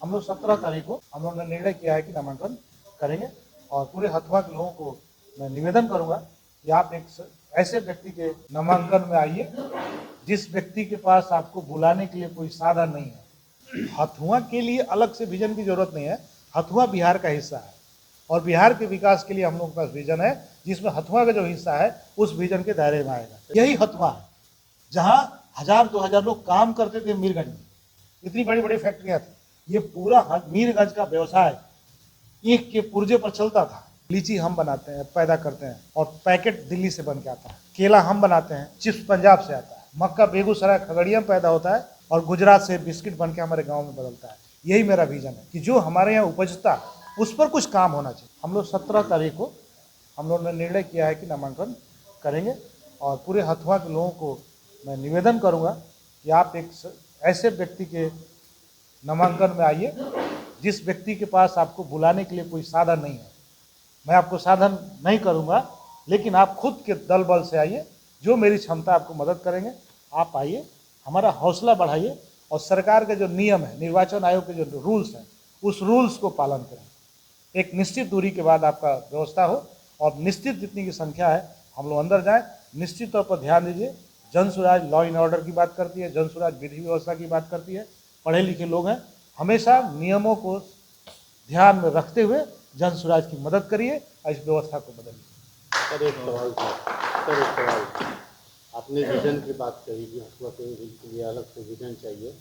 हम लोग 17 तारीख को हम लोगों ने निर्णय किया है कि नामांकन करेंगे और पूरे हथुआ के लोगों को मैं निवेदन करूंगा कि आप एक ऐसे व्यक्ति के नामांकन में आइए जिस व्यक्ति के पास आपको बुलाने के लिए कोई साधन नहीं है। हथुआ के लिए अलग से विजन की जरूरत नहीं है। हथुआ बिहार का हिस्सा है और बिहार के विकास के लिए हम लोगों के पास विजन है, जिसमें हथुआ का जो हिस्सा है उस विजन के दायरे में आएगा। यही हथुआ है जहां 1000-2000 लोग काम करते थे। मीरगंज में इतनी बड़ी बड़ी फैक्ट्रियां थी। ये पूरा मीरगंज का व्यवसाय ईंट के पुर्जे पर चलता था। लीची हम बनाते हैं, पैदा करते हैं और पैकेट दिल्ली से बन के आता है। केला हम बनाते हैं, चिप्स पंजाब से आता है। मक्का बेगूसराय खगड़िया में पैदा होता है और गुजरात से बिस्किट बन के हमारे गाँव में बदलता है। यही मेरा विजन है कि जो हमारे यहाँ उपजता उस पर कुछ काम होना चाहिए। हम लोग 17 तारीख को हम लोगों ने निर्णय किया है कि नामांकन करेंगे और पूरे हथुआ के लोगों को मैं निवेदन करूंगा कि आप एक ऐसे व्यक्ति के नामांकन में आइए जिस व्यक्ति के पास आपको बुलाने के लिए कोई साधन नहीं है। मैं आपको साधन नहीं करूंगा, लेकिन आप खुद के दल बल से आइए। जो मेरी क्षमता आपको मदद करेंगे, आप आइए, हमारा हौसला बढ़ाइए और सरकार के जो नियम है, निर्वाचन आयोग के जो रूल्स हैं, उस रूल्स को पालन करें। एक निश्चित दूरी के बाद आपका व्यवस्था हो और निश्चित जितनी की संख्या है हम लोग अंदर जाएं। निश्चित तौर पर ध्यान दीजिए, जन स्वराज लॉ एंड ऑर्डर की बात करती है, जन स्वराज विधि व्यवस्था की बात करती है। पढ़े लिखे लोग हैं, हमेशा नियमों को ध्यान में रखते हुए जन स्वराज की मदद करिए और इस व्यवस्था को बदलिए। सर एक सवाल आपने विजन की बात कही कि हथुआ के लिए अलग से विजन चाहिए।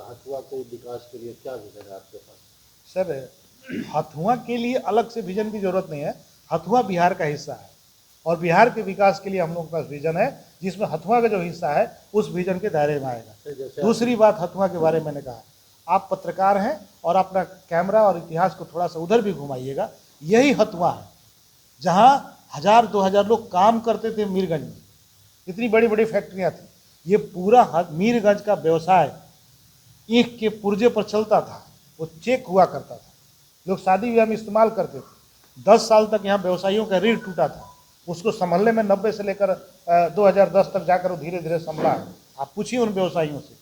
हथुआ के विकास के लिए क्या विजन है आपके पास? सर, हथुआ के लिए अलग से विजन की जरूरत नहीं है। हथुआ बिहार का हिस्सा है और बिहार के विकास के लिए हम लोगों के पास विजन है, जिसमें हथुआ का जो हिस्सा है उस विजन के दायरे में आएगा। दूसरी बात हथुआ के बारे में मैंने कहा, आप पत्रकार हैं और अपना कैमरा और इतिहास को थोड़ा सा उधर भी घुमाइएगा। यही हथुआ है जहां 1000-2000 लोग काम करते थे। मीरगंज में इतनी बड़ी बड़ी फैक्ट्रियां थी। ये पूरा मीरगंज का व्यवसाय ईंट के पुर्जे पर चलता था। वो चेक हुआ करता था, लोग शादी ब्याह में इस्तेमाल करते थे। 10 साल तक यहाँ व्यवसायियों का रीढ़ टूटा था। उसको संभलने में 90 से लेकर 2010 तक जाकर वो धीरे धीरे संभला है। आप पूछिए उन व्यवसायियों से,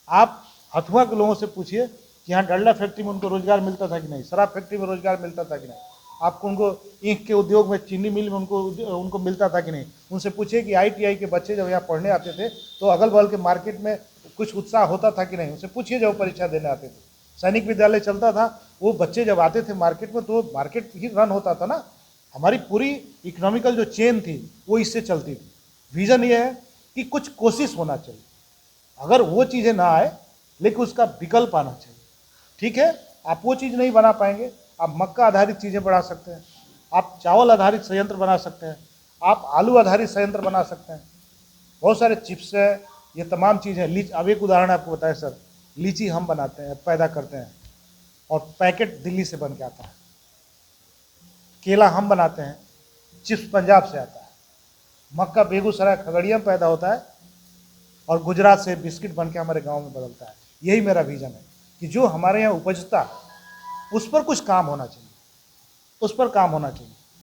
आप हथुआ के लोगों से पूछिए कि यहाँ डल्ला फैक्ट्री में उनको रोजगार मिलता था कि नहीं, शराब फैक्ट्री में रोजगार मिलता था कि नहीं, आपको उनको ईंट के उद्योग में, चीनी मिल में उनको मिलता था कि नहीं। उनसे पूछिए कि ITI के बच्चे जब यहाँ पढ़ने आते थे तो अगल बगल के मार्केट में कुछ उत्साह होता था कि नहीं। उनसे पूछिए जब परीक्षा देने आते थे। सैनिक विद्यालय चलता था, वो बच्चे जब आते थे मार्केट में तो मार्केट ही रन होता था ना। हमारी पूरी इकोनॉमिकल जो चेन थी वो इससे चलती थी। विजन ये है कि कुछ कोशिश होना चाहिए। अगर वो चीज़ें ना आए लेकिन उसका विकल्प आना चाहिए। ठीक है, आप वो चीज़ नहीं बना पाएंगे, आप मक्का आधारित चीज़ें बढ़ा सकते हैं, आप चावल आधारित संयंत्र बना सकते हैं, आप आलू आधारित संयंत्र बना सकते हैं। बहुत सारे चिप्स है, ये तमाम चीज़ें। अब एक उदाहरण आपको बताएं सर, लीची हम बनाते हैं, पैदा करते हैं और पैकेट दिल्ली से बन के आता है। केला हम बनाते हैं, चिप्स पंजाब से आता है। मक्का बेगूसराय खगड़िया में पैदा होता है और गुजरात से बिस्किट बन के हमारे गाँव में बदलता है। यही मेरा विजन है कि जो हमारे यहाँ उपजता उस पर कुछ काम होना चाहिए, उस पर काम होना चाहिए।